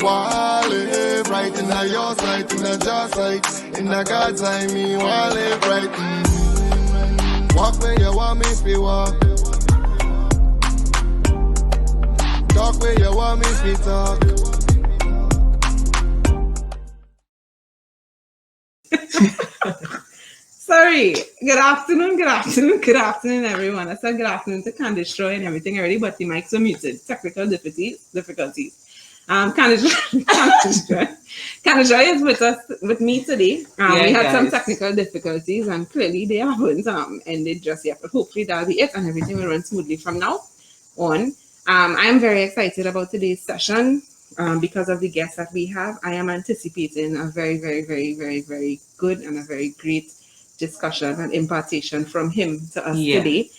wanna live right in a your sight, in a your sight, in a God's eye, me wanna live right. Walk where you want me to walk. Talk where you want me to talk. Sorry. Good afternoon, everyone. I said good afternoon to Candace-Joy and everything already, but the mics were muted. Technical difficulties. Candace-Joy is with me today. We had some technical difficulties, and clearly they haven't ended just yet. But hopefully that'll be it, and everything will run smoothly from now on. I'm very excited about today's session because of the guests that we have. I am anticipating a very, very, very, very, very good and a very great discussion and impartation from him to us today.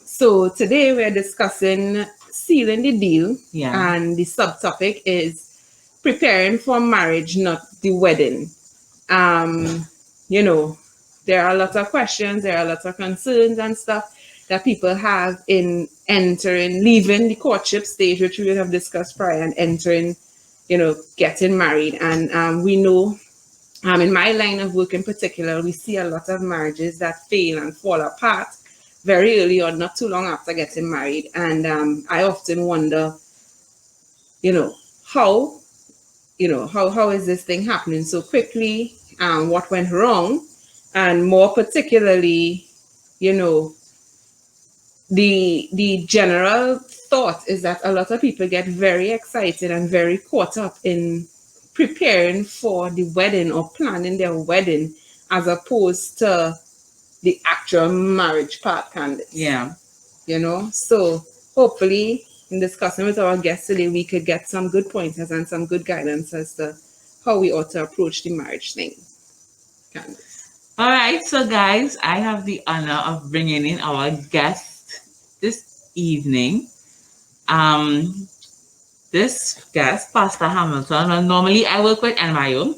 So today we're discussing sealing the deal, and the subtopic is preparing for marriage, not the wedding. You know, there are a lot of questions, there are a lot of concerns and stuff that people have in leaving the courtship stage, which we have discussed prior, and entering, getting married. And we know, in my line of work in particular, we see a lot of marriages that fail and fall apart very early on, not too long after getting married. And I often wonder, how is this thing happening so quickly? What went wrong? And more particularly, the general thought is that a lot of people get very excited and very caught up in preparing for the wedding or planning their wedding as opposed to the actual marriage part, Candace. So hopefully in discussing with our guests today, we could get some good pointers and some good guidance as to how we ought to approach the marriage thing. Candace. All right, so guys, I have the honor of bringing in our guest this evening. This guest, Pastor Hamilton. Well, normally I work with NYO,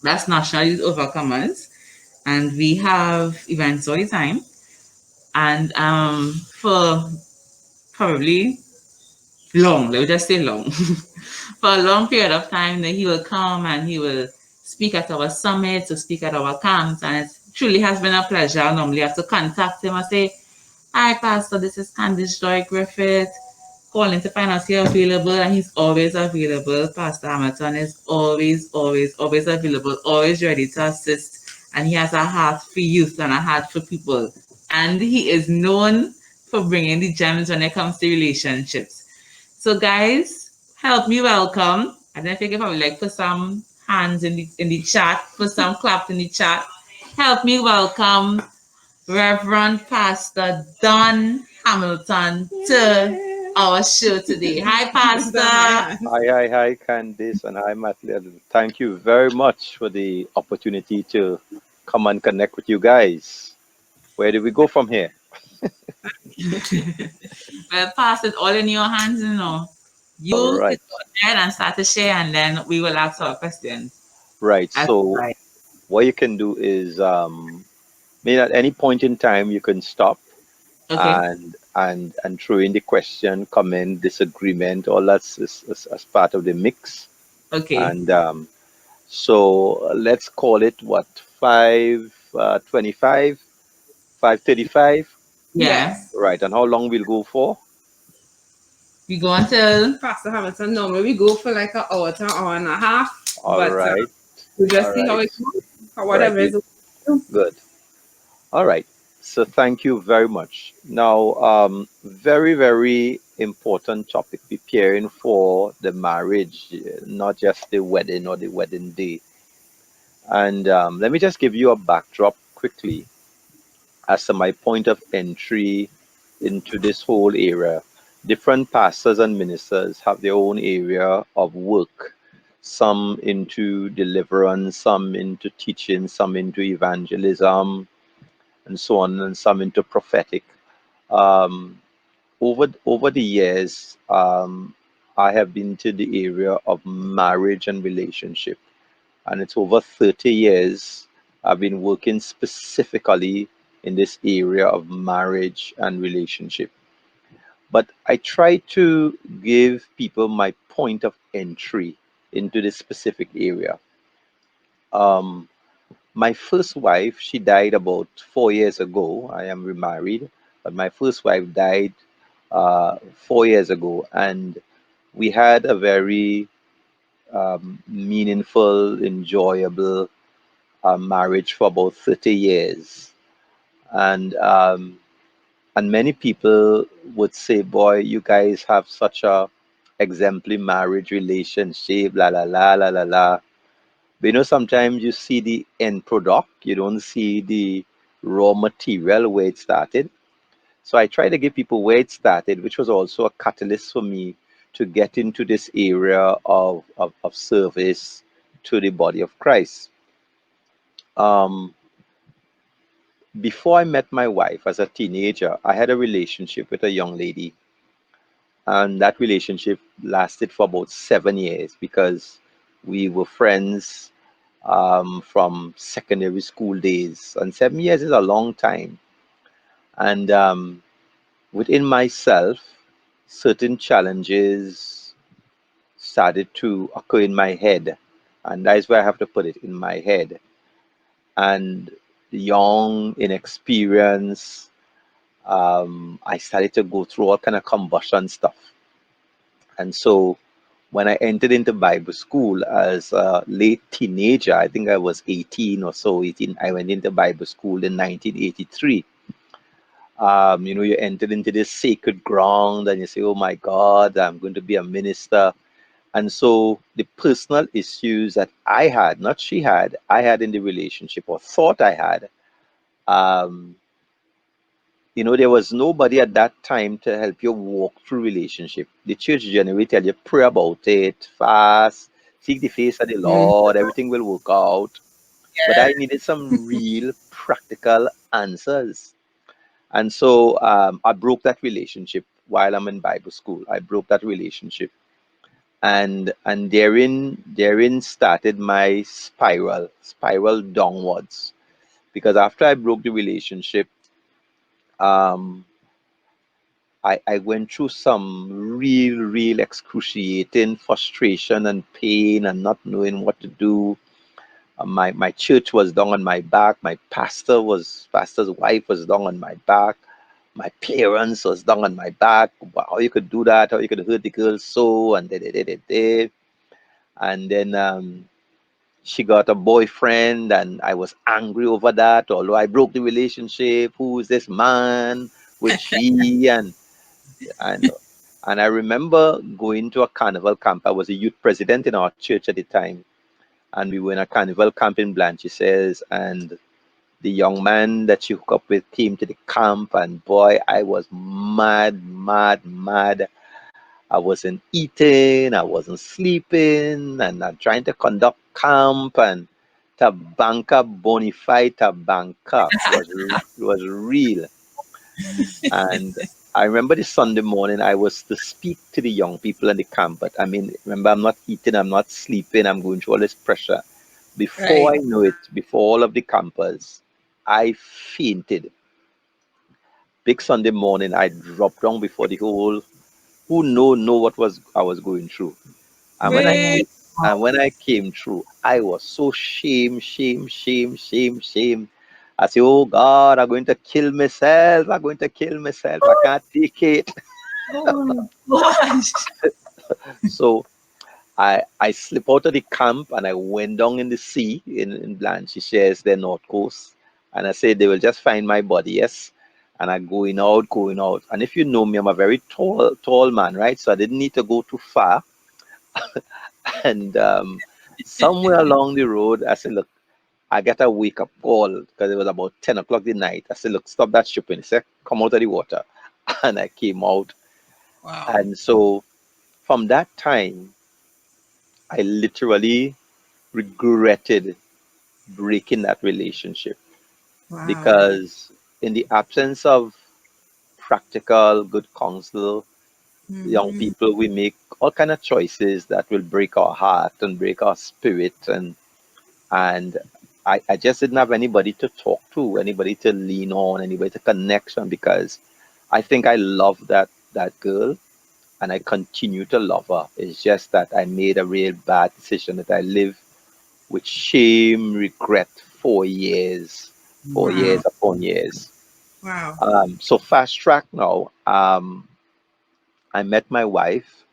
that's National Youth Overcomers, and we have events all the time. And for probably long, let me just say long, for a long period of time, that he will come and he will speak at our summits or speak at our camps, and it truly has been a pleasure. Normally I have to contact him and say, "Hi, Pastor, this is Candace-Joy Griffith, calling to find out if you're available," and he's always available. Pastor Hamilton is always available, always ready to assist, and he has a heart for youth and a heart for people. And he is known for bringing the gems when it comes to relationships. So guys, help me welcome. I don't know if you can probably put some hands in the chat, put some claps in the chat. Help me welcome Reverend Pastor Don Hamilton to our show today. Hi, Pastor. Hi, Candace, and hi, Mateela. Thank you very much for the opportunity to come and connect with you guys. Where do we go from here? Well, Pastor, it's all in your hands, You all right. go ahead and start to share, and then we will ask our questions. Right. So what you can do is, maybe at any point in time, you can stop and throw in the question, comment, disagreement, all that's as part of the mix. Okay. And so let's call it what, 5:25, 5:35. Yes. Right. And how long we'll go for? We go until Pastor Hamilton. Normally we go for like an hour to an hour and a half. All right. We just see how it goes, or whatever is good. All right. So thank you very much. Now, very, very important topic, preparing for the marriage, not just the wedding or the wedding day. And let me just give you a backdrop quickly as to my point of entry into this whole area. Different pastors and ministers have their own area of work. Some into deliverance, some into teaching, some into evangelism, and so on, and some into prophetic. Over the years, I have been to the area of marriage and relationship, and it's over 30 years I've been working specifically in this area of marriage and relationship. But I try to give people my point of entry into this specific area. Um, my first wife, she died about 4 years ago. I am remarried, but my first wife died 4 years ago, and we had a very meaningful, enjoyable marriage for about 30 years. And many people would say, "Boy, you guys have such a exemplary marriage relationship, la la la la la la." But sometimes you see the end product, you don't see the raw material where it started. So I try to give people where it started, which was also a catalyst for me to get into this area of service to the body of Christ. Um, Before I met my wife as a teenager, I had a relationship with a young lady, and that relationship lasted for about 7 years because we were friends from secondary school days, and 7 years is a long time. And within myself, certain challenges started to occur in my head, and that is where I have to put it, in my head. And young, inexperienced, I started to go through all kind of combustion stuff. And so when I entered into Bible school as a late teenager, I think I was 18 or so, 18, I went into Bible school in 1983. You entered into this sacred ground and you say, "Oh my God, I'm going to be a minister." And so the personal issues that I had, not she had, I had in the relationship or thought I had, um, there was nobody at that time to help you walk through relationship. The church generally tell you pray about it, fast, seek the face of the Mm. Lord, everything will work out. But I needed some real practical answers. And so I broke that relationship while I'm in Bible school. I broke that relationship. And therein started my spiral downwards. Because after I broke the relationship, um, I went through some real excruciating frustration and pain and not knowing what to do. My church was down on my back. My pastor's wife was down on my back. My parents was down on my back. How you could do that? How you could hurt the girl so? And they. And then she got a boyfriend, and I was angry over that. Although I broke the relationship, who is this man with she? And and I remember going to a carnival camp. I was a youth president in our church at the time, and we were in a carnival camp in Blanchisseuse, and the young man that she hooked up with came to the camp, and boy, I was mad, mad, mad. I wasn't eating, I wasn't sleeping, and I'm trying to conduct camp, and Tabanka Bonify Tabanka was real. And I remember the Sunday morning I was to speak to the young people in the camp, but I mean, remember, I'm not eating, I'm not sleeping, I'm going through all this pressure. Before Right. I know it, before all of the campers, I fainted. Big Sunday morning, I dropped down before the whole who know what was I was going through. And when I Wait. came and when I came through, I was so shame. I say, "Oh God, I'm going to kill myself. I'm going to kill myself. I can't take it." Oh gosh. So I slipped out of the camp and I went down in the sea in Blanchisseuse, the north coast. And I said they will just find my body, yes. And I going out. And if you know me, I'm a very tall man, right? So I didn't need to go too far. And somewhere along the road, I said, "Look, I got a wake up call because it was about 10 o'clock the night." I said, "Look, stop that shipping." He said, "Come out of the water." And I came out. Wow. And so from that time, I literally regretted breaking that relationship Wow. because in the absence of practical good counsel, young Mm-hmm. people, we make all kind of choices that will break our heart and break our spirit, and I just didn't have anybody to talk to, anybody to lean on, anybody to connection, because I think I love that that girl, and I continue to love her. It's just that I made a real bad decision that I live with shame, regret 4 years, four Wow. years upon years. Wow. So fast track now. I met my wife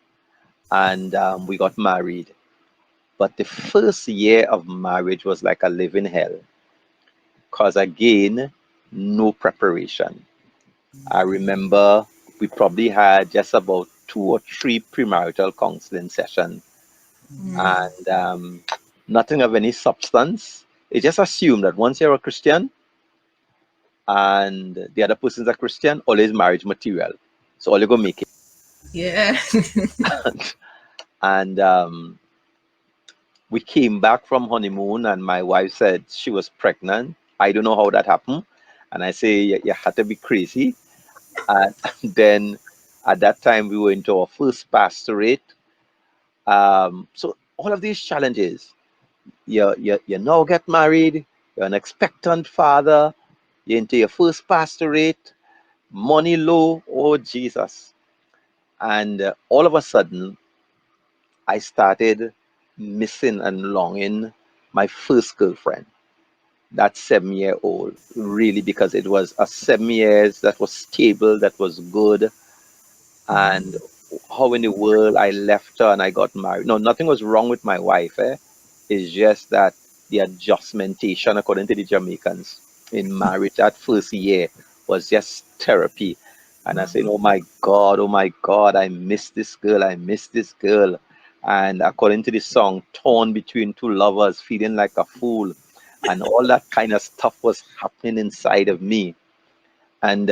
and we got married. But the first year of marriage was like a living hell because, again, no preparation. I remember we probably had just about 2 or 3 premarital counseling sessions and nothing of any substance. It just assumed that once you're a Christian and the other person's a Christian, all is marriage material. So all you're going to make Yeah. it. And we came back from honeymoon, and my wife said she was pregnant. I don't know how that happened. And I say, you had to be crazy. And then at that time, we were into our first pastorate. So all of these challenges, you now get married, you're an expectant father, you're into your first pastorate, money low, oh Jesus. And all of a sudden, I started missing and longing my first girlfriend, that 7 year old, really, because it was a 7 years that was stable, that was good. And how in the world I left her and I got married. No, nothing was wrong with my wife. It's just that the adjustmentation, according to the Jamaicans, in marriage, that first year was just therapy. And I said, oh my God, I miss this girl, I miss this girl. And according to the song, torn between two lovers, feeling like a fool, and all that kind of stuff was happening inside of me. And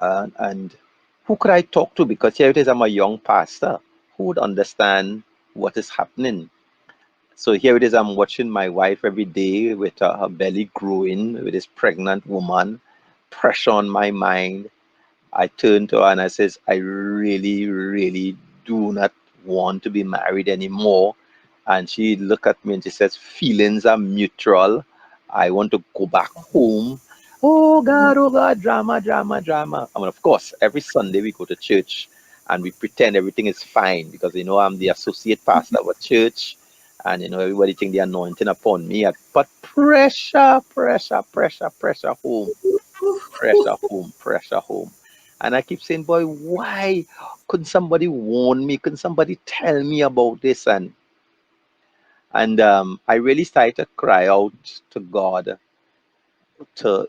and who could I talk to? Because here it is, I'm a young pastor. Who would understand what is happening? So here it is, I'm watching my wife every day with her belly growing with this pregnant woman, pressure on my mind. I turn to her and I says, I really, really do not want to be married anymore. And she looked at me and she says, feelings are mutual. I want to go back home. Oh God, drama, drama, drama. I mean, of course, every Sunday we go to church and we pretend everything is fine because I'm the associate pastor of a church, and everybody think the anointing upon me. But pressure, pressure, pressure, pressure home, pressure home, pressure home. And I keep saying, boy, why couldn't somebody warn me? Couldn't somebody tell me about this? And I really started to cry out to God.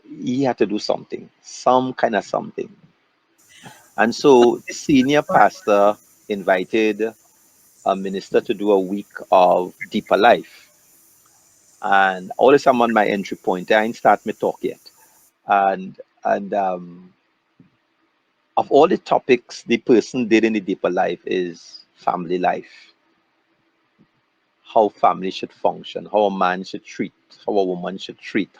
He had to do something, some kind of something. And so the senior pastor invited a minister to do a week of deeper life. And all this I'm on my entry point. I ain't start my talk yet. And of all the topics the person did in the deeper life is family life, how family should function, how a man should treat, how a woman should treat,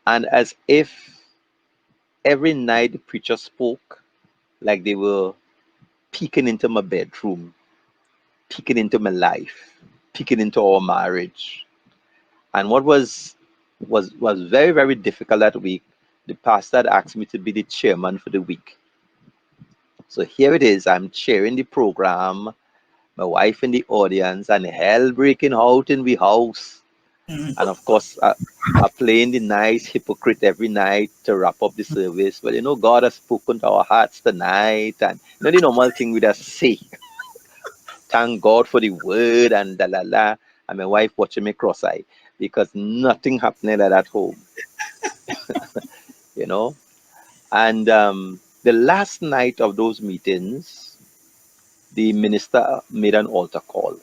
and as if every night the preacher spoke like they were peeking into my bedroom, peeking into my life, peeking into our marriage. And what was very, very difficult that week, the pastor had asked me to be the chairman for the week. So here it is, I'm chairing the program, my wife in the audience, and hell breaking out in the house. And of course, I playing the nice hypocrite every night to wrap up the service. But God has spoken to our hearts tonight, and the normal thing we just say, thank God for the word and la la la. And my wife watching me cross-eyed because nothing happening at home, you know. And the last night of those meetings, the minister made an altar call.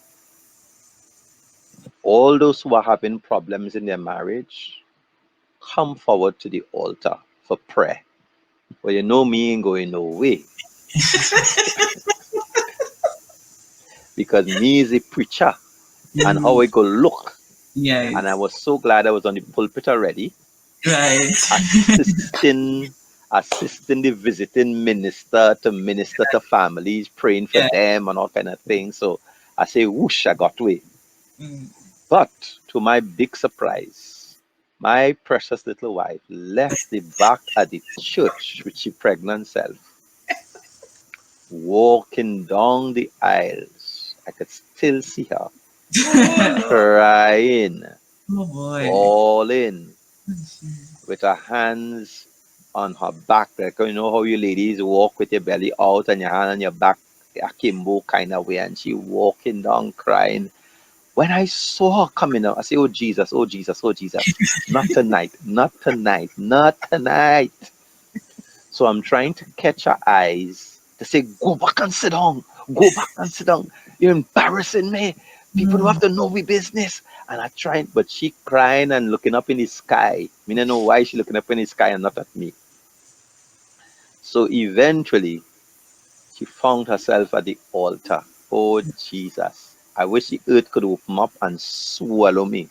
All those who are having problems in their marriage, come forward to the altar for prayer. Well, me ain't going no way because me is a preacher and how I go look. And I Yes. was so glad I was on the pulpit already, Right. assisting assisting the visiting minister to minister to families, praying for Yeah. them and all kind of things. So I say, whoosh, I got away. Mm. But to my big surprise, My precious little wife left the back at the church with she pregnant self, walking down the aisles. I could still see her crying, Oh boy. bawling, with her hands on her back. Like you know how you ladies walk with your belly out and your hand on your back, akimbo kind of way, and she walking down crying. When I saw her coming out, I say, "Oh Jesus, oh Jesus, oh Jesus, not tonight, not tonight, not tonight." So I'm trying to catch her eyes to say, "Go back and sit down, go back and sit down. You're embarrassing me. People don't have to know we business." And I trying, but she crying and looking up in the sky. I don't know why she looking up in the sky and not at me. So eventually, she found herself at the altar. Oh Jesus! I wish the earth could open up and swallow me.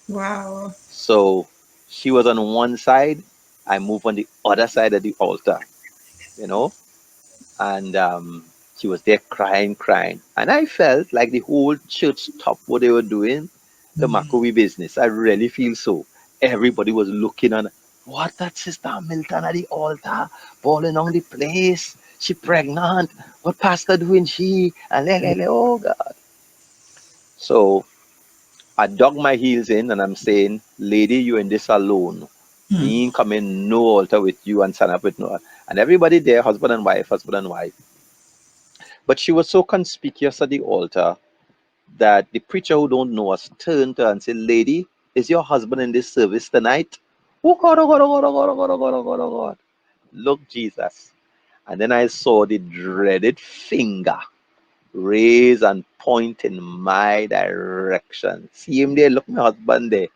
Wow. So she was on one side, I moved on the other side of the altar, you know, and she was there crying, crying. And I felt like the whole church stopped what they were doing to Makowi business. I really feel so. Everybody was looking on, what that Sister Milton at the altar, falling on the place. She pregnant. What pastor doing she? And oh God. So I dug my heels in and I'm saying, lady, you in this alone. Me ain't coming no altar with you and stand up with no. And everybody there, husband and wife, husband and wife. But she was so conspicuous at the altar that the preacher who don't know us turned to her and said, lady, is your husband in this service tonight? Oh God, oh God, oh God, oh God, oh God, oh God, oh God, oh God. Look, Jesus. And then I saw the dreaded finger raise and point in my direction. See him there, look my husband there.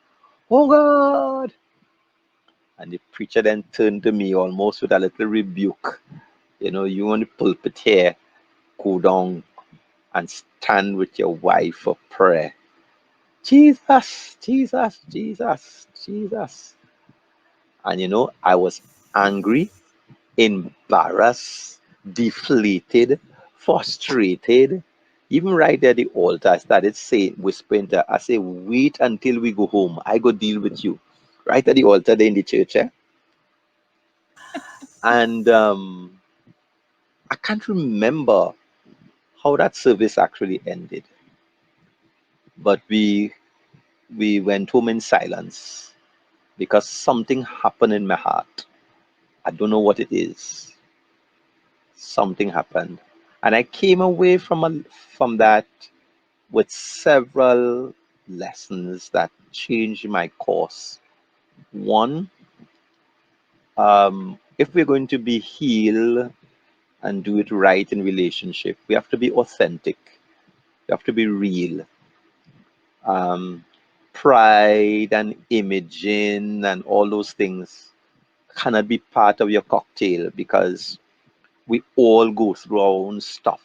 Oh God. And the preacher then turned to me almost with a little rebuke. You know, you on the pulpit here, go down and stand with your wife for prayer. Jesus, Jesus, Jesus, Jesus. And you know, I was angry, embarrassed, deflated, frustrated. Even right there at the altar, I started saying, whispering to her, I say, wait until we go home. I go deal with you. Right at the altar there in the church, eh? And I can't remember how that service actually ended, but we went home in silence because something happened in my heart. I don't know what it is. Something happened, and I came away from that with several lessons that changed my course. One, if we're going to be healed and do it right in relationship, we have to be authentic. We have to be real. um, Pride and imaging and all those things cannot be part of your cocktail because we all go through our own stuff.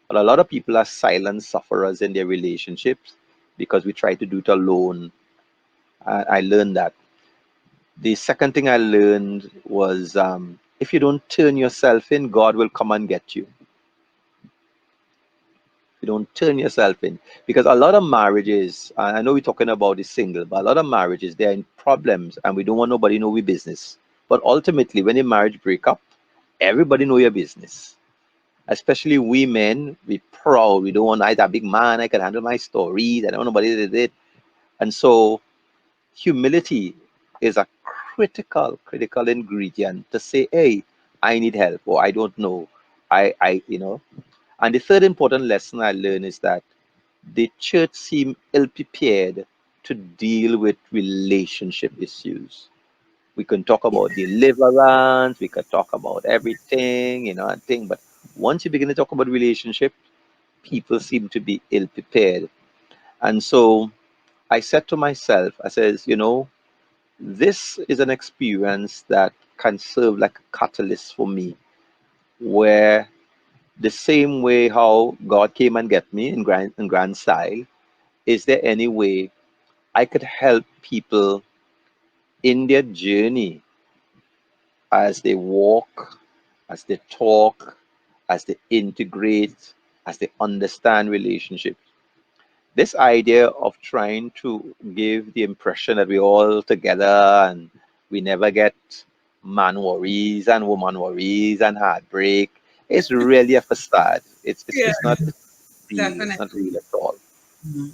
But a lot of people are silent sufferers in their relationships because we try to do it alone. I learned that. The second thing I learned was if you don't turn yourself in, God will come and get you. You don't turn yourself in because a lot of marriages, I know we're talking about the single, but a lot of marriages they're in problems and we don't want nobody know we business. But ultimately when a marriage break up, everybody know your business, especially we men. We proud, we don't want I a big man, I can handle my stories, I don't want nobody did it. And so humility is a critical ingredient to say, hey, I need help or I don't know. I you know. And the third important lesson I learned is that the church seemed ill prepared to deal with relationship issues. We can talk about deliverance, we could talk about everything, you know, and thing, but once you begin to talk about relationship, people seem to be ill prepared. And so I said to myself, I says, you know, this is an experience that can serve like a catalyst for me, where the same way how God came and get me in grand style, is there any way I could help people in their journey as they walk, as they talk, as they integrate, as they understand relationships? this idea of trying to give the impression that we're all together and we never get man worries and woman worries and heartbreak is really a facade. Yeah, It's not real. It's not definitely. real at all. Mhm.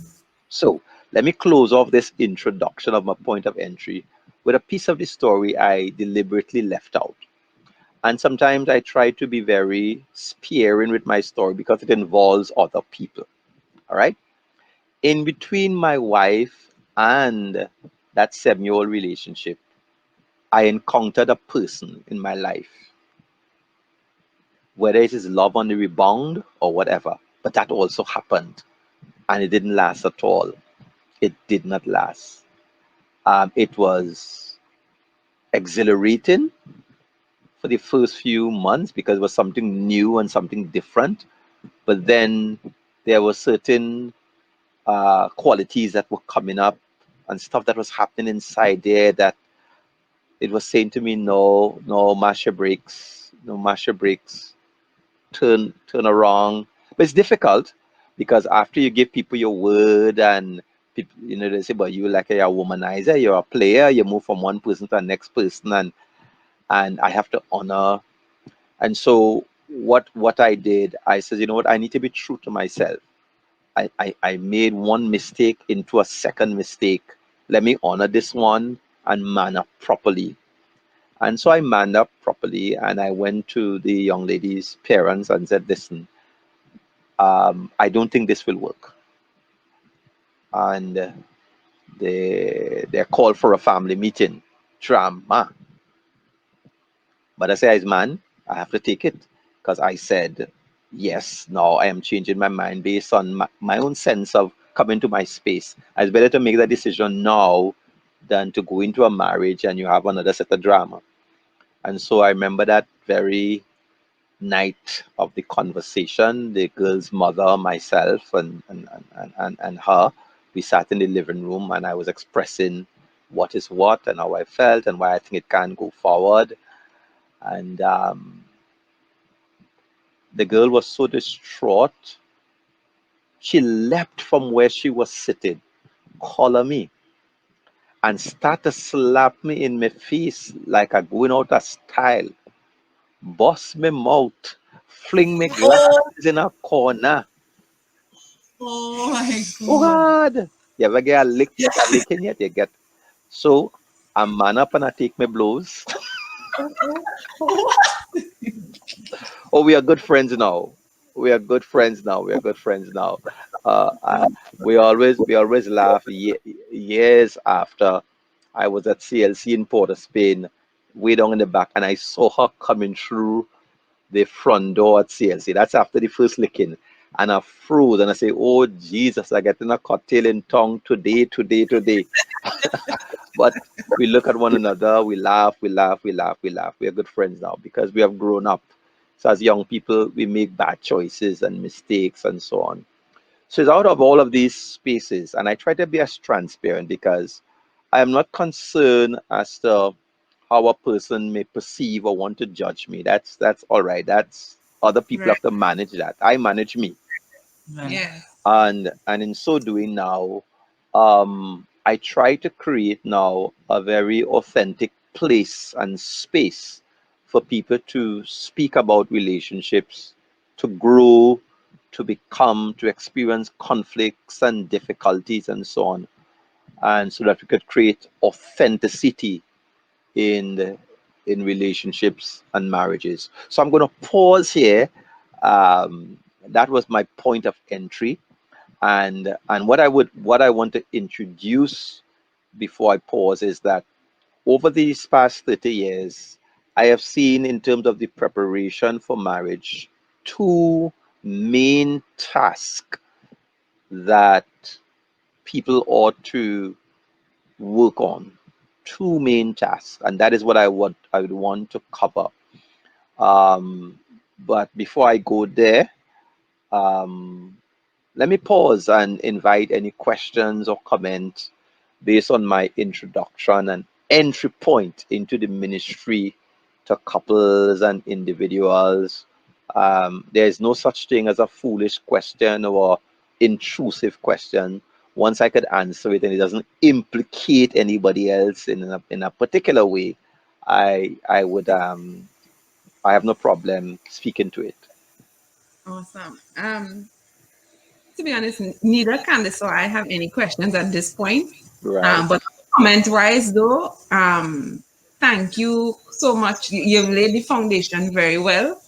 So let me close off this introduction of my point of entry with a piece of the story I deliberately left out. And sometimes I try to be very sparing with my story because it involves other people. All right. In between my wife and that 7 year old relationship, I encountered a person in my life, whether it is love on the rebound or whatever. But that also happened and it didn't last at all. It did not last. It was exhilarating for the first few months because it was something new and something different. But then there were certain qualities that were coming up and stuff that was happening inside there that it was saying to me, no, no, mash your brakes, no, mash your brakes, turn around. But it's difficult because after you give people your word and people, they say, but you like a womanizer, you're a player, you move from one person to the next person, and I have to honor. And so what I did, I said, you know what, I need to be true to myself. I made one mistake into a second mistake. Let me honor this one and man up properly. And so I manned up properly and I went to the young lady's parents and said, listen, I don't think this will work. And they called for a family meeting. Drama. But I say, as man, I have to take it because I said, yes, now I am changing my mind based on my own sense of coming to my space. It's better to make that decision now than to go into a marriage and you have another set of drama. And so I remember that very night of the conversation, the girl's mother, myself, and her, we sat in the living room and I was expressing what is what and how I felt and why I think it can go forward. And the girl was so distraught, she leapt from where she was sitting, collar me, and start to slap me in my face like a going out of style, bust me mouth, fling me glasses in a corner. Oh my Oh God. God! You ever get a licking yet? You get. So I man up and I take my blows. Oh, we are good friends now. We are good friends now. We are good friends now. Uh, uh, we always laugh years after I was at CLC in Port of Spain, way down in the back, and I saw her coming through the front door at CLC. That's after the first licking. And I froze and I say, oh Jesus, I get in a cocktail in tongue today, today, today. But we look at one another, we laugh, we laugh, we laugh, we laugh. We are good friends now because we have grown up. So as young people, we make bad choices and mistakes and so on. So it's out of all of these spaces, and I try to be as transparent because I am not concerned as to how a person may perceive or want to judge me. That's all right. That's other people Right. have to manage that. I manage me, Right. Yes. and in so doing now, I try to create now a very authentic place and space for people to speak about relationships, to grow, to become, to experience conflicts and difficulties and so on, and so that we could create authenticity in in relationships and marriages. So I'm going to pause here. That was my point of entry, and what I want to introduce before I pause is that over these past 30 years, I have seen in terms of the preparation for marriage two main tasks that people ought to work on. Two main tasks, and that is what I would want to cover. Um, but before I go there, um, let me pause and invite any questions or comments based on my introduction and entry point into the ministry to couples and individuals. There is no such thing as a foolish question or intrusive question, once I could answer it and it doesn't implicate anybody else in a particular way, I would I have no problem speaking to it. Awesome. To be honest, neither Candace or I have any questions at this point. Right. But comment wise, though, thank you so much. You've laid the foundation very well,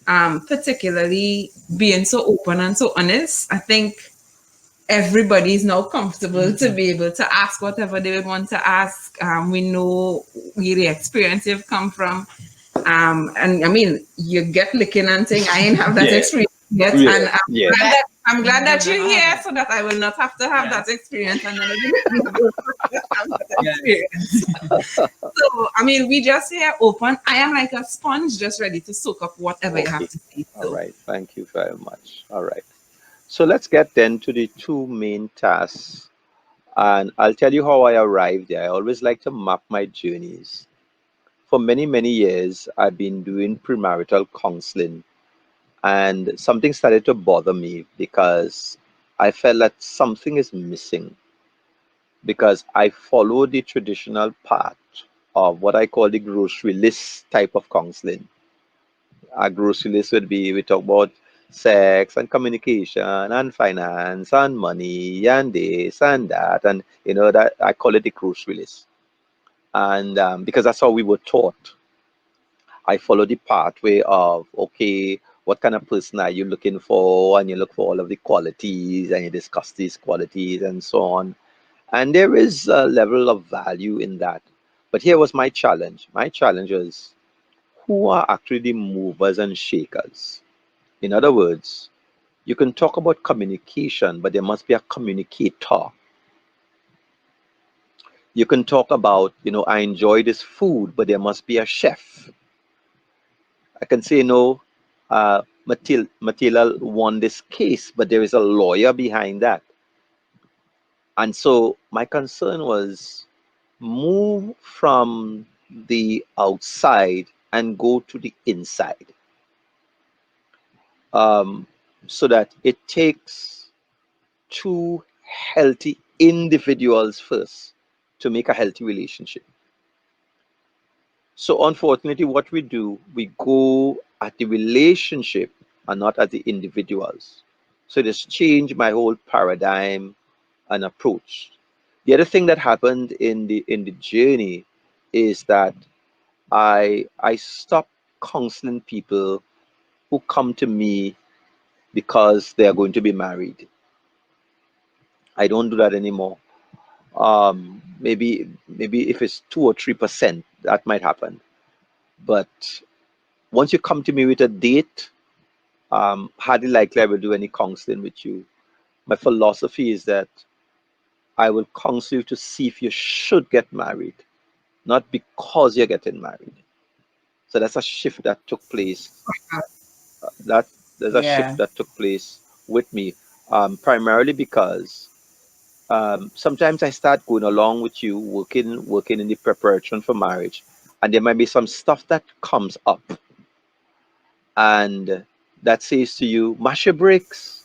particularly being so open and so honest. I think everybody is now comfortable to be able to ask whatever they would want to ask. We know where the experience you've come from. And I mean, you get licking and saying, I ain't have that Yeah. experience yet. Yeah. And Yeah. I'm glad that you're here so that I will not have to have that experience. And then I will have that experience. So, I mean, we just here open. I am like a sponge, just ready to soak up whatever you have Okay. to say. All So, right. Thank you very much. All right. So let's get then to the two main tasks. And I'll tell you how I arrived there. I always like to map my journeys. For many, many years, I've been doing premarital counseling, and something started to bother me because I felt that something is missing because I follow the traditional path of what I call the grocery list type of counseling. A grocery list would be we talk about sex and communication and finance and money and this and that, and that I call it the grocery list. And because that's how we were taught, I follow the pathway of, okay, what kind of person are you looking for? And you look for all of the qualities and you discuss these qualities and so on. And there is a level of value in that. But here was my challenge. My challenge was, who are actually the movers and shakers? In other words, you can talk about communication, but there must be a communicator. You can talk about, I enjoy this food, but there must be a chef. I can say, Mateela won this case, but there is a lawyer behind that. And so my concern was move from the outside and go to the inside, um, so that it takes two healthy individuals first to make a healthy relationship. So unfortunately, what we do, we go at the relationship and not at the individuals. So this changed my whole paradigm and approach. The other thing that happened in the journey is that I stopped counseling people who come to me because they are going to be married. I don't do that anymore. Maybe if it's 2 or 3%, that might happen. But once you come to me with a date, hardly likely I will do any counseling with you. My philosophy is that I will counsel you to see if you should get married, not because you're getting married. So that's a shift that took place. That there's a shift Yeah. that took place with me, primarily because sometimes I start going along with you, working in the preparation for marriage, and there might be some stuff that comes up, and that says to you, mash your bricks.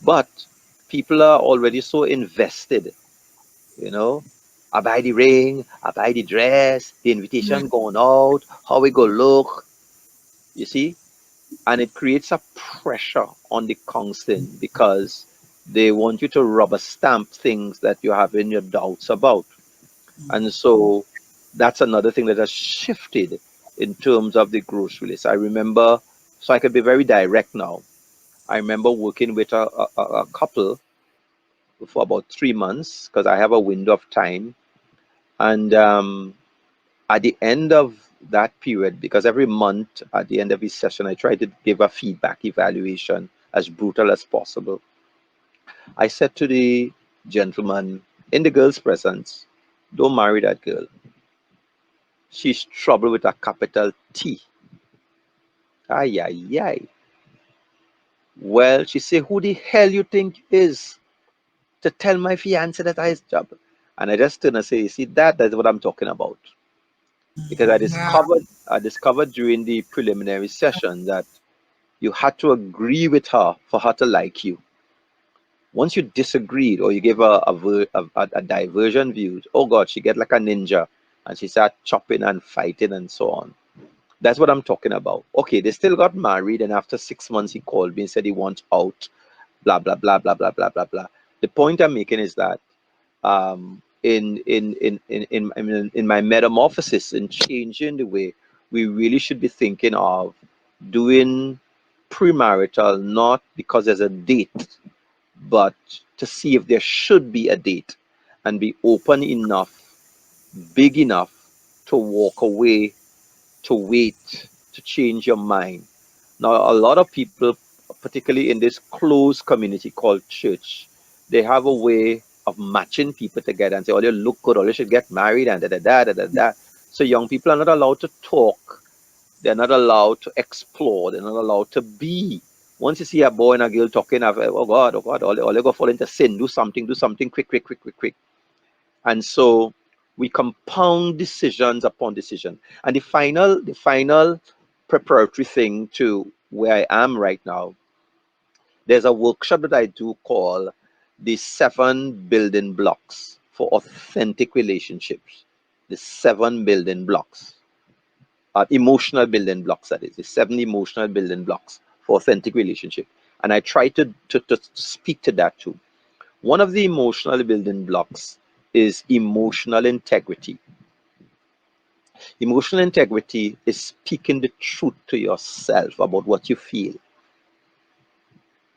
But people are already so invested, you know. I buy the ring, I buy the dress, the invitation going out, how we go look, you see? And it creates a pressure on the counseling because they want you to rubber stamp things that you're having your doubts about. And so that's another thing that has shifted in terms of the grocery list. I remember, so I can be very direct now. I remember working with a couple for about 3 months because I have a window of time. And at the end of that period, because every month at the end of each session, I try to give a feedback evaluation as brutal as possible. I said to the gentleman in the girl's presence, don't marry that girl. She's trouble with a capital T. Ay, ay, ay. Well, she said, who the hell you think you is to tell my fiance that I is trouble? And I just turned and say, you see, that's what I'm talking about. Because I discovered during the preliminary session that you had to agree with her for her to like you. Once you disagreed or you give a diversion view, oh God, she get like a ninja and she start chopping and fighting and so on. That's what I'm talking about. Okay, they still got married, and after 6 months he called me and said he wants out, blah blah blah blah blah blah blah blah. The point I'm making is that in my metamorphosis and changing the way we really should be thinking of doing premarital, not because there's a date, but to see if there should be a date, and be open enough, big enough to walk away, to wait, to change your mind. Now, a lot of people, particularly in this closed community called church, they have a way of matching people together and say, oh, they look good, or they should get married, and da da da da da da. So young people are not allowed to talk. They're not allowed to explore. They're not allowed to be. Once you see a boy and a girl talking, oh God, all they go fall into sin. Do something, quick, quick, quick, quick, quick. And so we compound decisions upon decision. And the final preparatory thing to where I am right now, there's a workshop that I do call the 7 building blocks for authentic relationships. The 7 building blocks, emotional building blocks, that is, the 7 emotional building blocks for authentic relationship. And I try to speak to that too. One of the emotional building blocks is emotional integrity. Emotional integrity is speaking the truth to yourself about what you feel.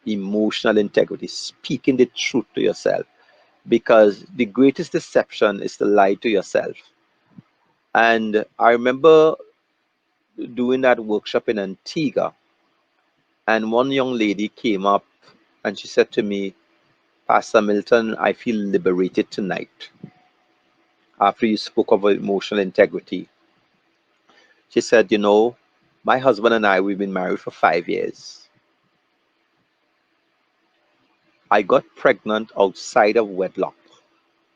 Emotional integrity, speaking the truth to yourself. Because the greatest deception is to lie to yourself. And I remember doing that workshop in Antigua, and one young lady came up and she said to me, Pastor Milton, I feel liberated tonight after you spoke about emotional integrity. She said, my husband and I, we've been married for 5 years. I got pregnant outside of wedlock.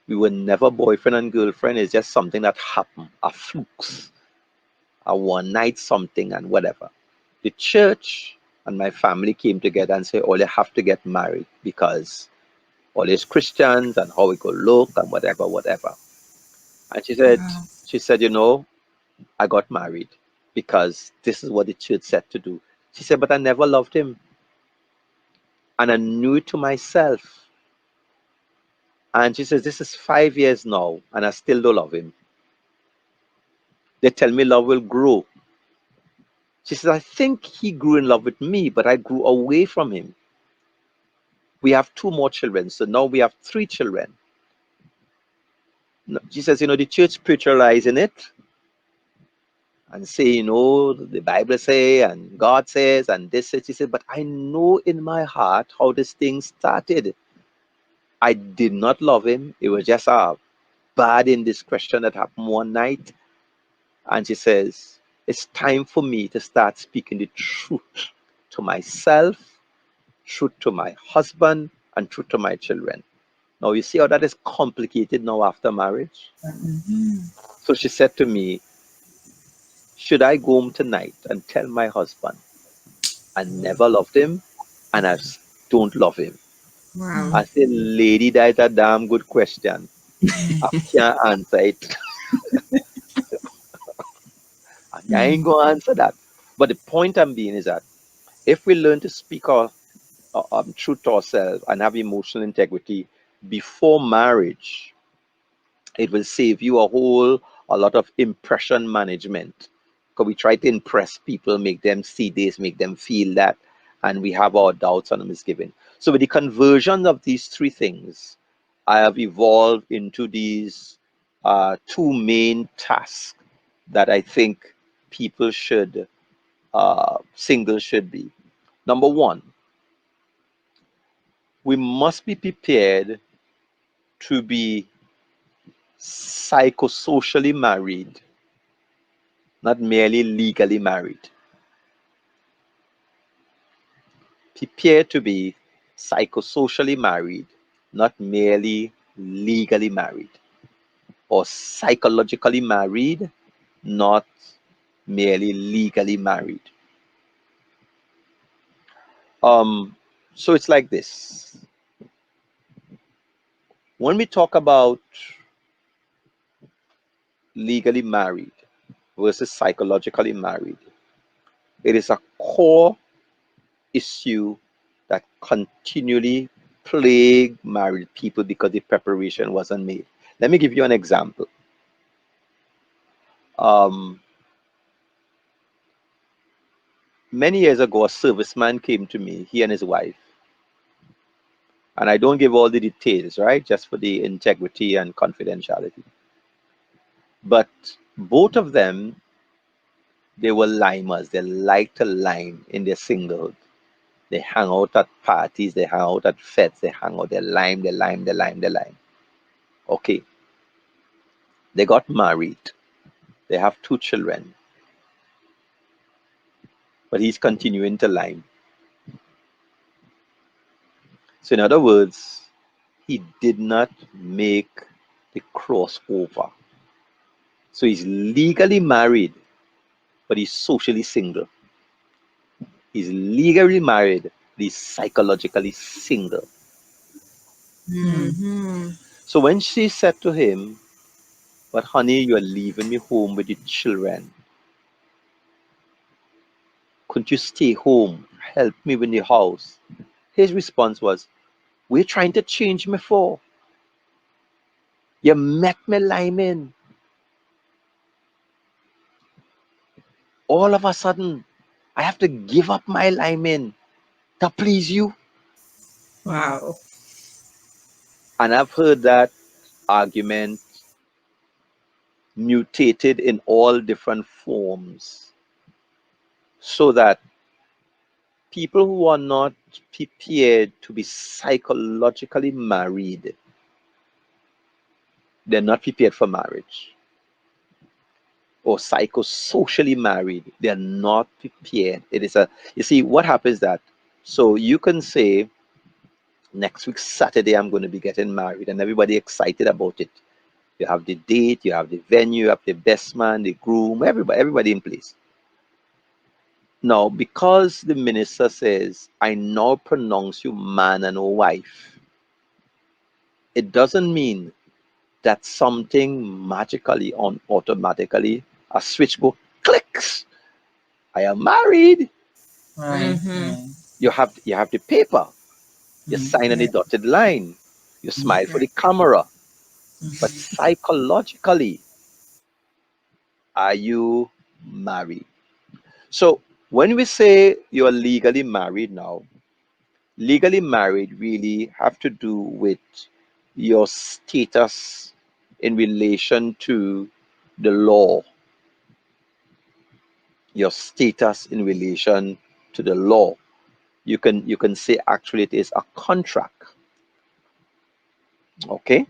We were never boyfriend and girlfriend. It's just something that happened, a flukes, a one night something and whatever. The church and my family came together and said, oh, you have to get married because all these Christians and how we could look and whatever, whatever. And she said, I got married because this is what the church said to do. She said, but I never loved him. And I knew it to myself. And she says, this is 5 years now, and I still don't love him. They tell me love will grow. She says, I think he grew in love with me, but I grew away from him. We have 2 more children, so now we have 3 children. She says, the church spiritualizing it and say, the Bible say, and God says, and this says. She said, but I know in my heart how this thing started. I did not love him. It was just a bad indiscretion that happened one night. And she says, it's time for me to start speaking the truth to myself, truth to my husband, and truth to my children. Now, you see how that is complicated now after marriage? So she said to me, should I go home tonight and tell my husband I never loved him and I don't love him? Wow. I said, lady, that's a damn good question. I can't answer it. I ain't going to answer that. But the point I'm being is that if we learn to speak our truth to ourselves and have emotional integrity before marriage, it will save you a lot of impression management. Because we try to impress people, make them see this, make them feel that, and we have our doubts and misgiving. So with the conversion of these 3 things, I have evolved into these 2 main tasks that I think people should, singles should be. Number one, we must be prepared to be psychosocially married, not merely legally married. Prepare to be psychosocially married, not merely legally married, or psychologically married, not merely legally married. Um, so it's like this. when we talk about legally married versus psychologically married, it is a core issue that continually plague married people because the preparation wasn't made. Let me give you an example. Um, Many years ago, a serviceman came to me, he and his wife, and I don't give all the details, right? Just for the integrity and confidentiality. But both of them, they were limers. They liked to lime in their singlehood. They hang out at parties, they hang out at fetes, they hang out, they lime, they lime, they lime, they lime. Okay, they got married. They have 2 children, but he's continuing to lime. So, in other words, he did not make the crossover. So, he's legally married, but he's socially single. He's legally married, but he's psychologically single. Mm-hmm. So, when she said to him, "But honey, you're leaving me home with the children. Couldn't you stay home? Help me with the house?" His response was, "What are you trying to change me for? You met me liming. All of a sudden, I have to give up my liming to please you." Wow. And I've heard that argument mutated in all different forms so that people who are not prepared to be psychologically married, they're not prepared for marriage. Or psychosocially married, they're not prepared. It is a, you see, what happens that, so you can say, next week, Saturday, I'm going to be getting married, and everybody excited about it. You have the date, you have the venue, you have the best man, the groom, everybody in place. Now, because the minister says, "I now pronounce you man and wife," it doesn't mean that something magically on automatically a switch go clicks. I am married. Right. Mm-hmm. Right. You have the paper. You Mm-hmm. sign on the Yeah. dotted line. You smile for Right. the camera. But Mm-hmm. psychologically, are you married? So when we say you're legally married now, legally married really have to do with your status in relation to the law, your status in relation to the law. You can say actually it is a contract, okay,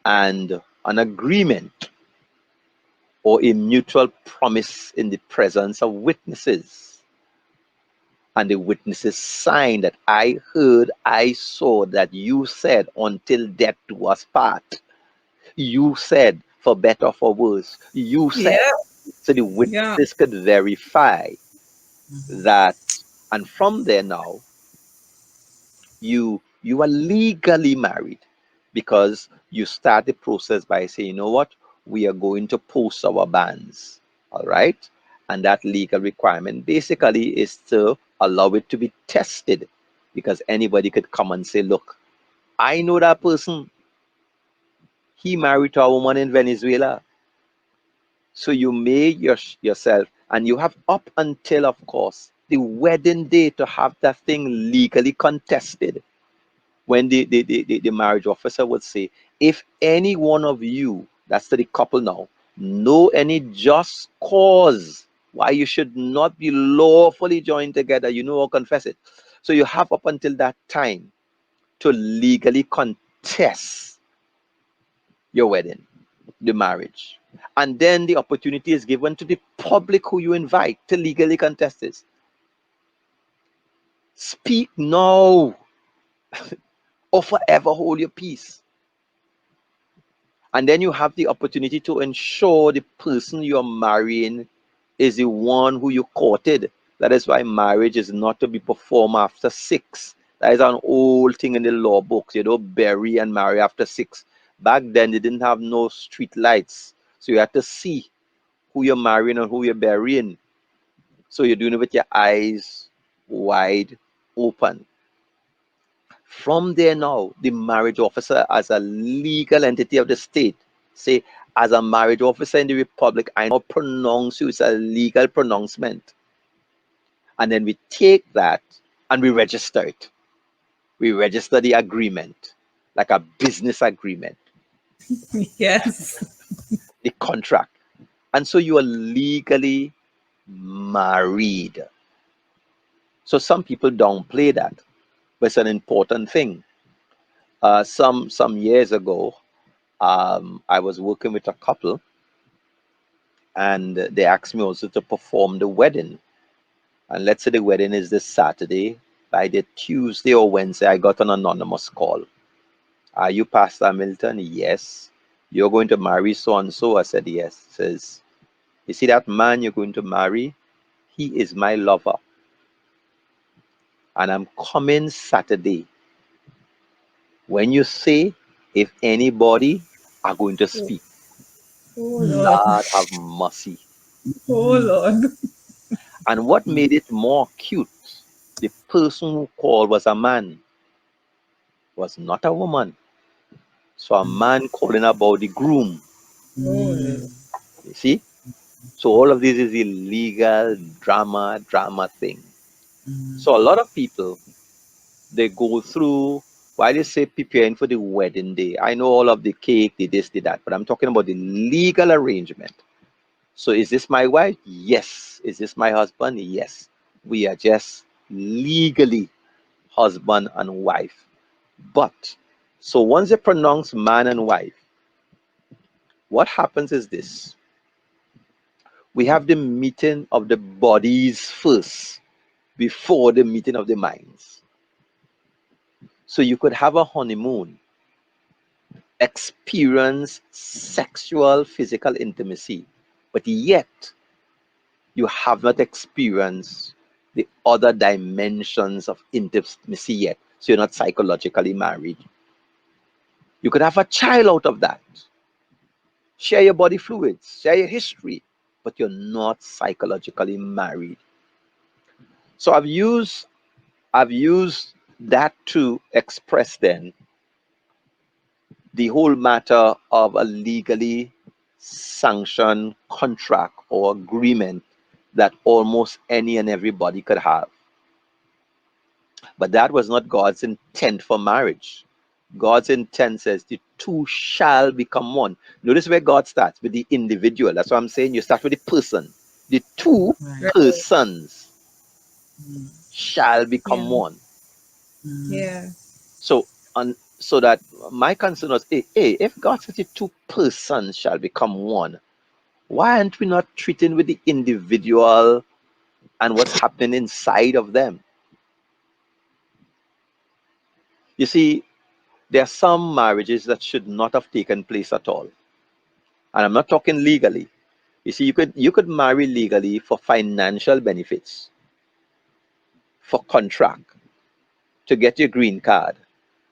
and an agreement or a mutual promise in the presence of witnesses, and the witnesses sign that I heard, I saw that you said until death do us part. You said for better for worse. You said. Yeah. So the Yeah. witnesses could verify that, and from there now, you are legally married because you start the process by saying, "You know what, we are going to post our banns." All right, and that legal requirement basically is to allow it to be tested, because anybody could come and say, "Look, I know that person, he married to a woman in Venezuela." So you made yourself, and you have up until, of course, the wedding day to have that thing legally contested. When the marriage officer would say, "If any one of you," that's to the couple now, "know any just cause why you should not be lawfully joined together, you know, or confess it." So you have up until that time to legally contest your wedding, the marriage. And then the opportunity is given to the public who you invite to legally contest this. Speak now or forever hold your peace. And then you have the opportunity to ensure the person you're marrying is the one who you courted. That is why marriage is not to be performed after 6. That is an old thing in the law books. You don't bury and marry after 6. Back then, they didn't have no street lights. So you had to see who you're marrying and who you're burying. So you're doing it with your eyes wide open. From there now, the marriage officer, as a legal entity of the state, say, as a marriage officer in the republic, I now pronounce you. It's a legal pronouncement. And then we take that and we register it. We register the agreement, like a business agreement, Yes. the contract. And so you are legally married. So some people downplay that, but it's an important thing. Some years ago, I was working with a couple, and they asked me also to perform the wedding. And let's say the wedding is this Saturday. By the Tuesday or Wednesday, I got an anonymous call. Are you Pastor Milton? Yes. You're going to marry so and so? I said yes. Says, you see that man you're going to marry? He is my lover. And I'm coming Saturday. When you say, if anybody are going to speak, Oh Lord. Lord have mercy. Oh Lord. And what made it more cute, the person who called was a man, was not a woman. So a man calling about the groom. Oh Lord. You see? So all of this is illegal drama thing. So a lot of people, they go through, while they say preparing for the wedding day. I know all of the cake, the this, the that, but I'm talking about the legal arrangement. So is this my wife? Yes. Is this my husband? Yes. We are just legally husband and wife. But so once they pronounce man and wife, what happens is this. We have the meeting of the bodies first before the meeting of the minds. So you could have a honeymoon, experience sexual, physical intimacy, but yet you have not experienced the other dimensions of intimacy yet. So you're not psychologically married. You could have a child out of that. Share your body fluids, share your history, but you're not psychologically married. So I've used that to express then the whole matter of a legally sanctioned contract or agreement that almost any and everybody could have. But that was not God's intent for marriage. God's intent says the two shall become one. Notice where God starts with the individual. That's what I'm saying. You start with the person. The two Right. Right. persons shall become Yeah. one. Yeah. So, so that my concern was, hey, if God says the two persons shall become one, why aren't we not treating with the individual and what's happening inside of them? You see, there are some marriages that should not have taken place at all. And I'm not talking legally. You see, you could marry legally for financial benefits, for contract, to get your green card,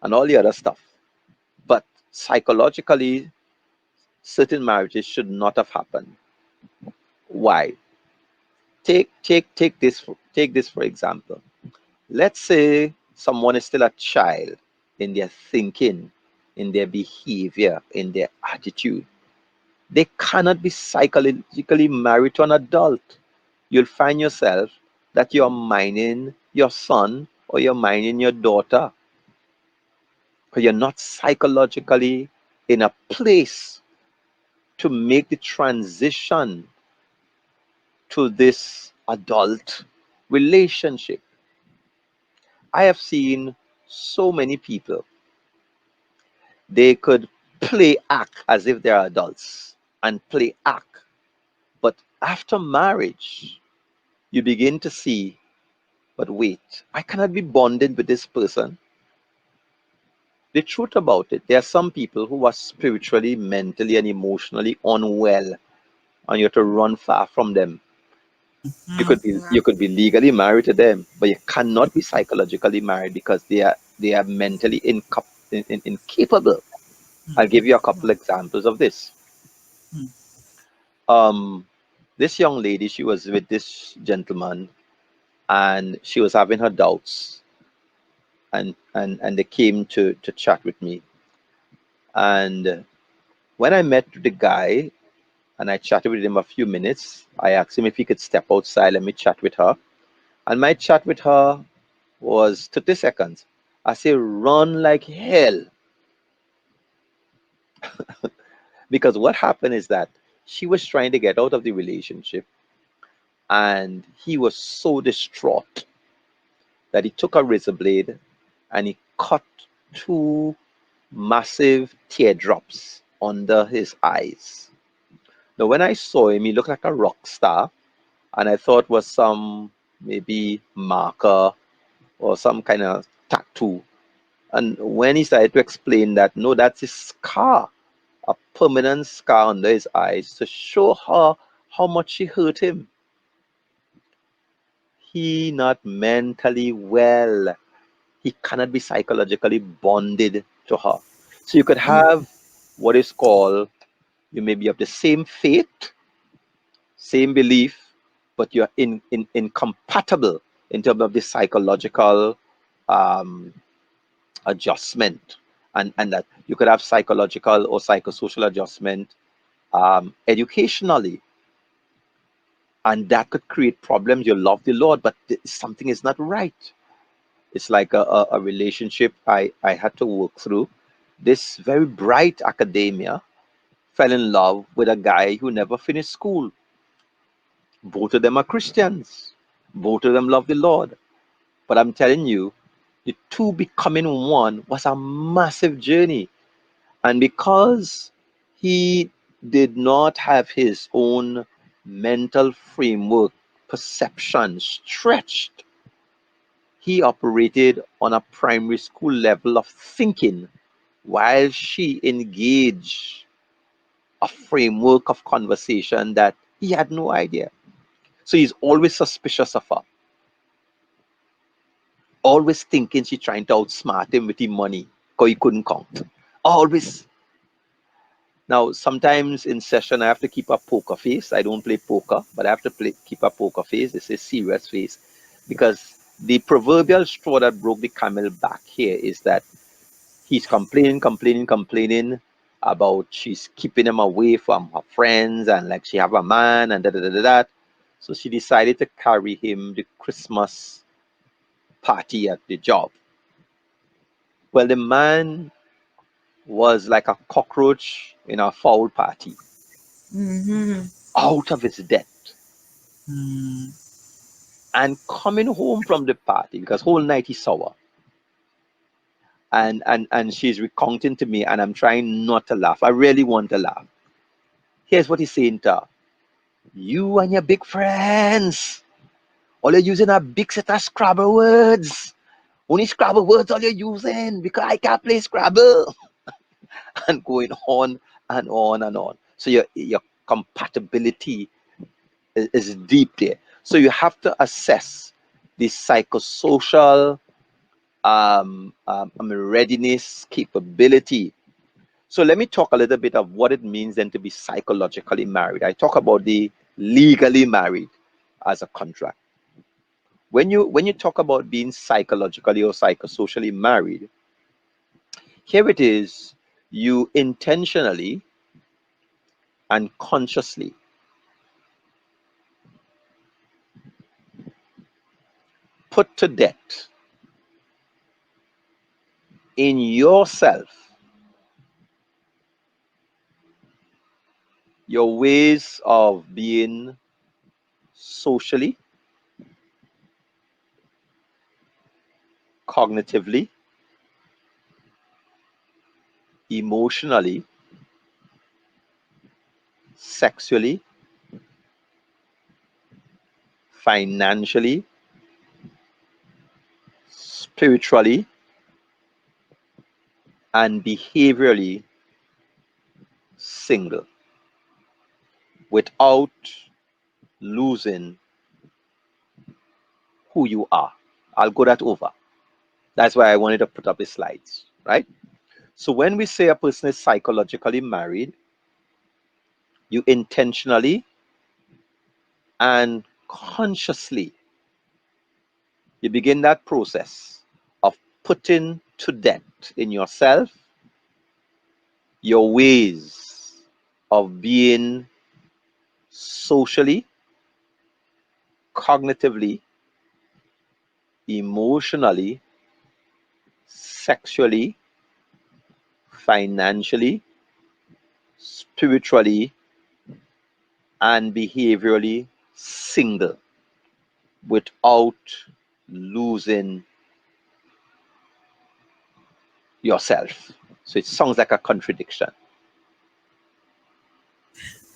and all the other stuff. But psychologically, certain marriages should not have happened. Why? Take this for example. Let's say someone is still a child in their thinking, in their behavior, in their attitude. They cannot be psychologically married to an adult. You'll find yourself that you're minding your son or you're minding your daughter because you're not psychologically in a place to make the transition to this adult relationship. I have seen so many people, they could play act as if they're adults and play act. But after marriage, you begin to see, but wait, I cannot be bonded with this person. The truth about it, there are some people who are spiritually, mentally, and emotionally unwell, and you have to run far from them. You could be legally married to them, but you cannot be psychologically married because they are mentally incapable. I'll give you a couple examples of this. Um, this young lady, she was with this gentleman, and she was having her doubts, and they came to chat with me. And when I met the guy and I chatted with him a few minutes, I asked him if he could step outside, let me chat with her. And my chat with her was 30 seconds. I say, run like hell. Because what happened is that she was trying to get out of the relationship, and he was so distraught that he took a razor blade and he cut two massive teardrops under his eyes. Now, when I saw him, he looked like a rock star, and I thought was some maybe marker or some kind of tattoo. And when he started to explain that, no, that's his scar, a permanent scar under his eyes to show her how much she hurt him. He not mentally well. He cannot be psychologically bonded to her. So you could have what is called, you may be of the same faith, same belief, but you're incompatible in terms of the psychological um, adjustment. And that you could have psychological or psychosocial adjustment educationally, and that could create problems. You love the Lord, but something is not right. It's like a relationship I had to work through. This very bright academia fell in love with a guy who never finished school. Both of them are Christians. Both of them love the Lord. But I'm telling you, the two becoming one was a massive journey. And because he did not have his own mental framework, perception stretched, he operated on a primary school level of thinking while she engaged a framework of conversation that he had no idea. So he's always suspicious of her, always thinking she's trying to outsmart him with the money because he couldn't count. Always. Now, sometimes in session, I have to keep a poker face. I don't play poker, but I have to keep a poker face. This is serious face, because the proverbial straw that broke the camel back here is that he's complaining about she's keeping him away from her friends and like she have a man and da da da da da. So she decided to carry him the Christmas party at the job. Well, the man was like a cockroach in a foul party, out of his depth. And coming home from the party, because whole night he's sour. And she's recounting to me, and I'm trying not to laugh. I really want to laugh. Here's what he's saying to her. You and your big friends, all you're using are big set of Scrabble words. Only Scrabble words all you're using because I can't play Scrabble. And going on and on and on. So your compatibility is deep there. So you have to assess the psychosocial readiness, capability. So let me talk a little bit of what it means then to be psychologically married. I talk about the legally married as a contract. When you talk about being psychologically or psychosocially married, here it is, you intentionally and consciously put to death in yourself your ways of being socially, cognitively, emotionally, sexually, financially, spiritually, and behaviorally single without losing who you are. I'll go that over. That's why I wanted to put up the slides, right? So when we say a person is psychologically married, you intentionally and consciously, you begin that process of putting to death in yourself your ways of being socially, cognitively, emotionally, sexually, financially, spiritually, and behaviorally single without losing yourself. So it sounds like a contradiction.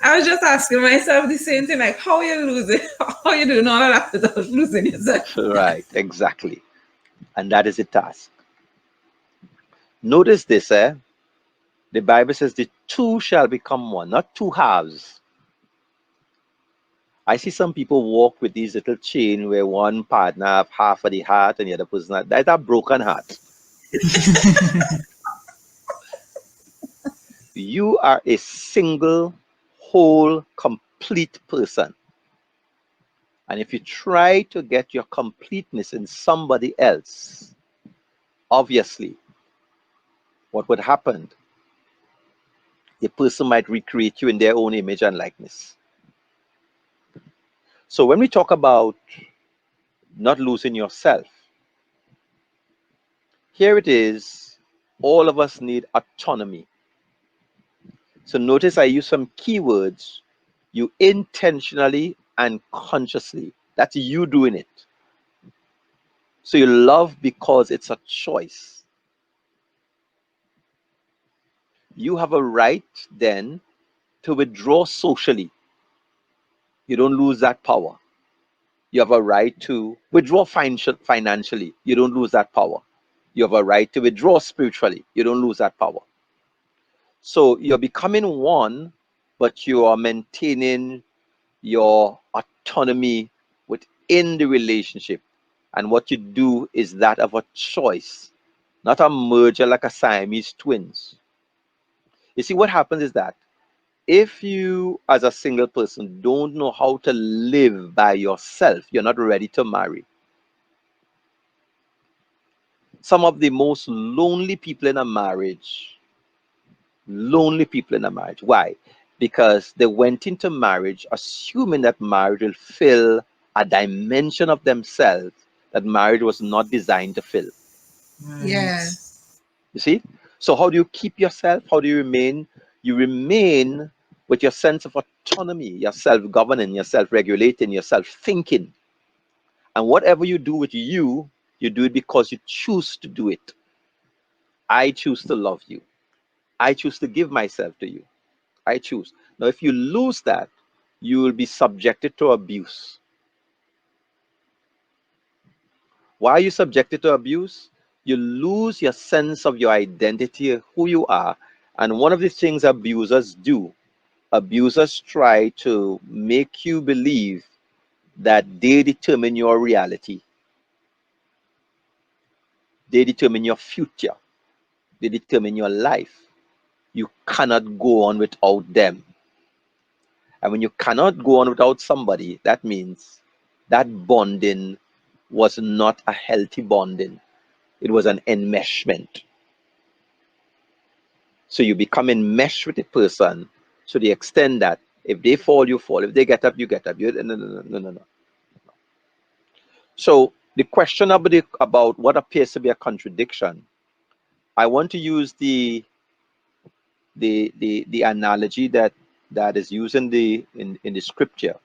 I was just asking myself the same thing, like how you lose it, how you doing all of that without losing yourself. Right, exactly. And that is the task. Notice this, the Bible says the two shall become one, not two halves. I see some people walk with these little chain where one partner have half of the heart and the other person have, that's a broken heart. You are a single, whole, complete person. And if you try to get your completeness in somebody else, obviously, what would happen? The person might recreate you in their own image and likeness. So when we talk about not losing yourself, here it is, all of us need autonomy. So notice I use some keywords, you intentionally and consciously. That's you doing it. So you love because it's a choice. You have a right then to withdraw socially. You don't lose that power. You have a right to withdraw financially. You don't lose that power. You have a right to withdraw spiritually. You don't lose that power. So you're becoming one, but you are maintaining your autonomy within the relationship. And what you do is that of a choice, not a merger like a Siamese twins. You see, what happens is that if you, as a single person, don't know how to live by yourself, you're not ready to marry. Some of the most lonely people in a marriage, why? Because they went into marriage assuming that marriage will fill a dimension of themselves that marriage was not designed to fill. Yes. You see? So how do you keep yourself? How do you remain? You remain with your sense of autonomy, your self-governing, your self-regulating, your self-thinking. And whatever you do with you do it because you choose to do it. I choose to love you. I choose to give myself to you. I choose. Now, if you lose that, you will be subjected to abuse. Why are you subjected to abuse? You lose your sense of your identity, who you are. And one of the things abusers do, abusers try to make you believe that they determine your reality. They determine your future. They determine your life. You cannot go on without them. And when you cannot go on without somebody, that means that bonding was not a healthy bonding. It was an enmeshment. So you become enmeshed with a person to the extent that if they fall, you fall. If they get up, you get up. No, no, no, no, no, no. So the question about what appears to be a contradiction, I want to use the analogy that is used in the scripture.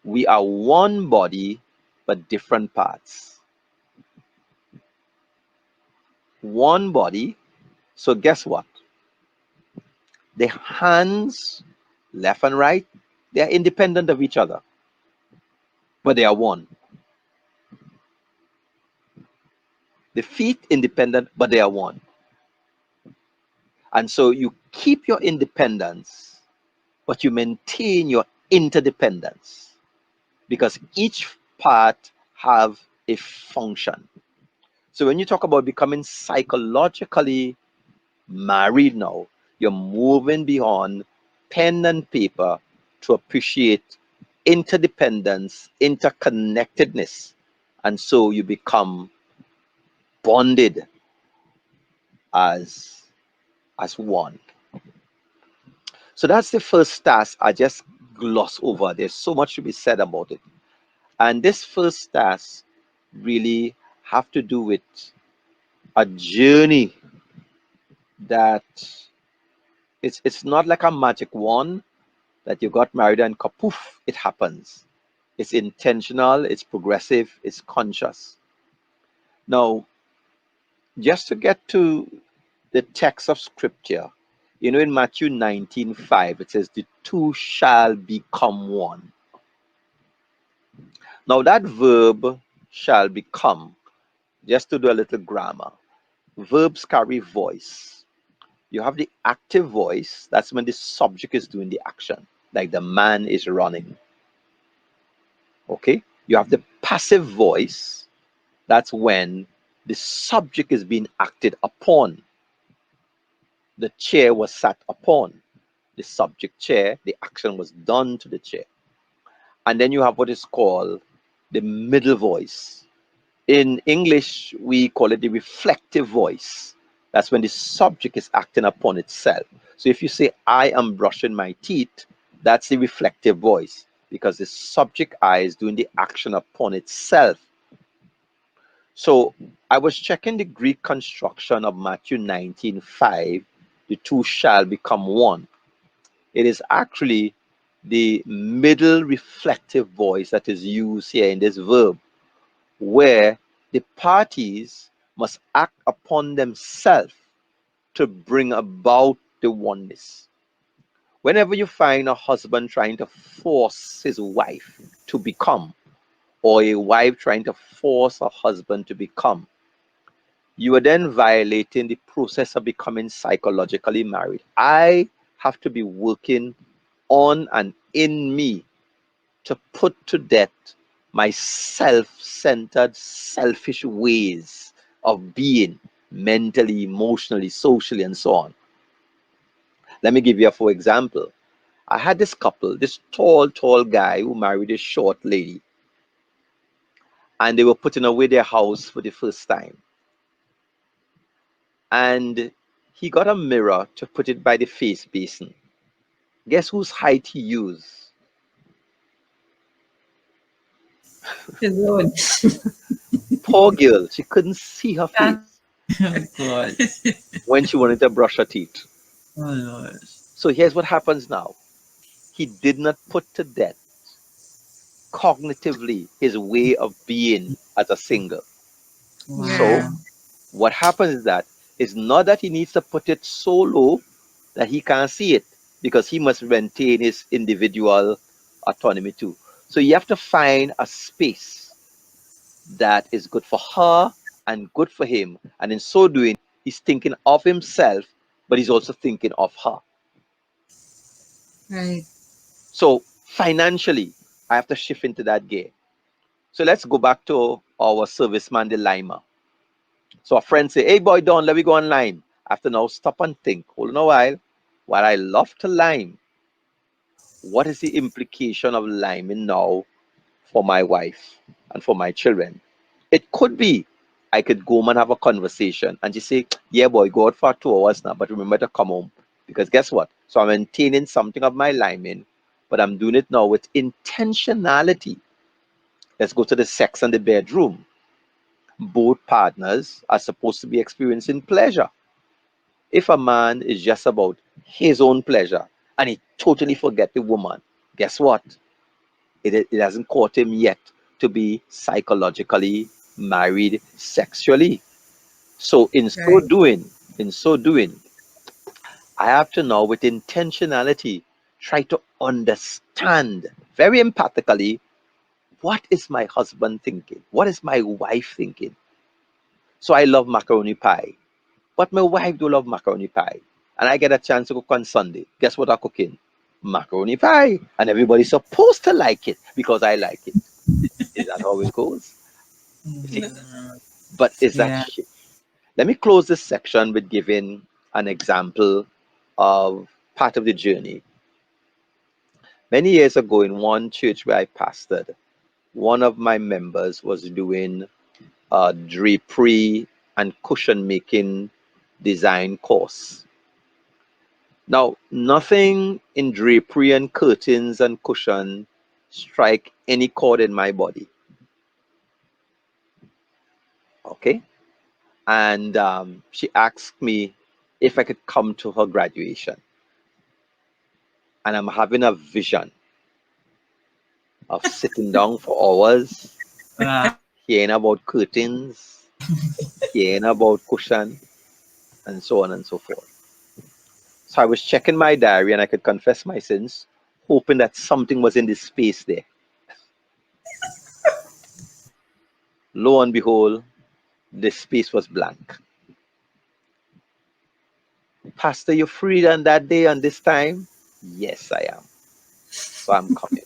We are one body but different parts. One body. So guess what? The hands, left and right, they are independent of each other, but they are one. The feet independent, but they are one. And so you keep your independence, but you maintain your interdependence because each part have a function. So when you talk about becoming psychologically married now, you're moving beyond pen and paper to appreciate interdependence, interconnectedness. And so you become bonded as one. So that's the first task I just gloss over. There's so much to be said about it. And this first task really have to do with a journey that it's not like a magic wand that you got married and kapoof, it happens. It's intentional, it's progressive, it's conscious. Now, just to get to the text of scripture, in Matthew 19:5, it says, the two shall become one. Now, that verb shall become, just to do a little grammar, verbs carry voice. You have the active voice, that's when the subject is doing the action, like the man is running. Okay? You have the passive voice, that's when the subject is being acted upon. The chair was sat upon. The subject chair, the action was done to the chair. And then you have what is called the middle voice. In English, we call it the reflective voice. That's when the subject is acting upon itself. So if you say, I am brushing my teeth, that's the reflective voice because the subject I is doing the action upon itself. So I was checking the Greek construction of Matthew 19:5, the two shall become one. It is actually the middle reflective voice that is used here in this verb, where the parties must act upon themselves to bring about the oneness. Whenever you find a husband trying to force his wife to become, or a wife trying to force a husband to become, you are then violating the process of becoming psychologically married. I have to be working on and in me to put to death my self-centered, selfish ways of being mentally, emotionally, socially, and so on. Let me give you a for example. I had this couple, this tall guy who married a short lady, and they were putting away their house for the first time. And he got a mirror to put it by the face basin. Guess whose height he used? His own. Poor girl, she couldn't see her face Oh God. when she wanted to brush her teeth. Oh Lord. So here's what happens now. He did not put to death cognitively his way of being as a single. So Wow. what happens is that it's not that he needs to put it so low that he can't see it, because he must maintain his individual autonomy too. So you have to find a space that is good for her and good for him. And in so doing, he's thinking of himself, but he's also thinking of her. Right. So financially, I have to shift into that gear. So let's go back to our serviceman, the limer. So a friend say, hey boy, Don, let me go on lime. I have to now stop and think, hold on a while. While I love to lime, what is the implication of liming now for my wife and for my children? It could be I could go home and have a conversation and just say, yeah, boy, go out for 2 hours now, but remember to come home. Because guess what? So I'm maintaining something of my liming, but I'm doing it now with intentionality. Let's go to the sex and the bedroom. Both partners are supposed to be experiencing pleasure. If a man is just about his own pleasure and he totally forget the woman, guess what? It hasn't caught him yet to be psychologically married sexually. So Right. in so doing, I have to now with intentionality try to understand very empathically, what is my husband thinking? What is my wife thinking? So I love macaroni pie, but my wife do love macaroni pie. And I get a chance to cook on Sunday. Guess what I'm cooking? Macaroni pie. And everybody's supposed to like it because I like it. Is that how it goes? You see? But is that Yeah. let me close this section with giving an example of part of the journey. Many years ago, in one church where I pastored, one of my members was doing a drapery and cushion making design course. Now, nothing in drapery and curtains and cushion strike any chord in my body. Okay? And she asked me if I could come to her graduation. And I'm having a vision of sitting down for hours, Uh, hearing about curtains, hearing about cushion, and so on and so forth. So I was checking my diary and I could confess my sins, hoping that something was in the space there. Lo and behold, the space was blank. Pastor, you free on that day on this time? Yes, I am. So I'm coming.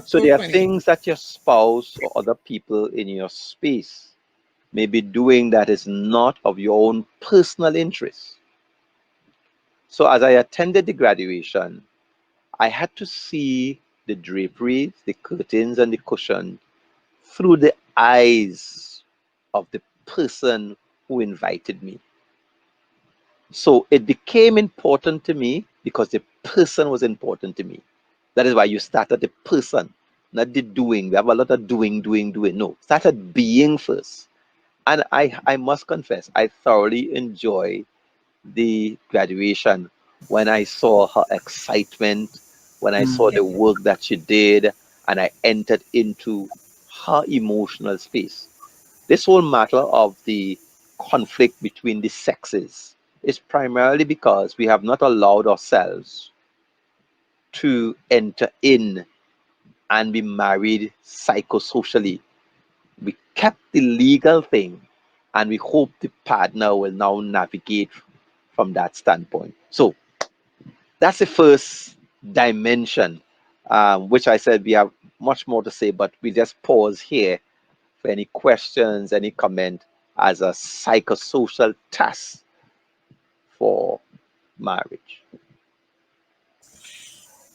So So there are funny. things that your spouse or other people in your space may be doing that is not of your own personal interest. So as I attended the graduation, I had to see the draperies, the curtains, and the cushion through the eyes of the person who invited me. So it became important to me because the person was important to me. That is why you start at the person, not the doing. We have a lot of doing. No, start at being first. And I must confess, I thoroughly enjoy the graduation when I saw her excitement, when I saw the work that she did, and I entered into her emotional space. This whole matter of the conflict between the sexes is primarily because we have not allowed ourselves to enter in and be married psychosocially. We kept the legal thing and we hope the partner will now navigate from that standpoint. So that's the first dimension, which I said we have much more to say, but we just pause here for any questions, any comment as a psychosocial task for marriage.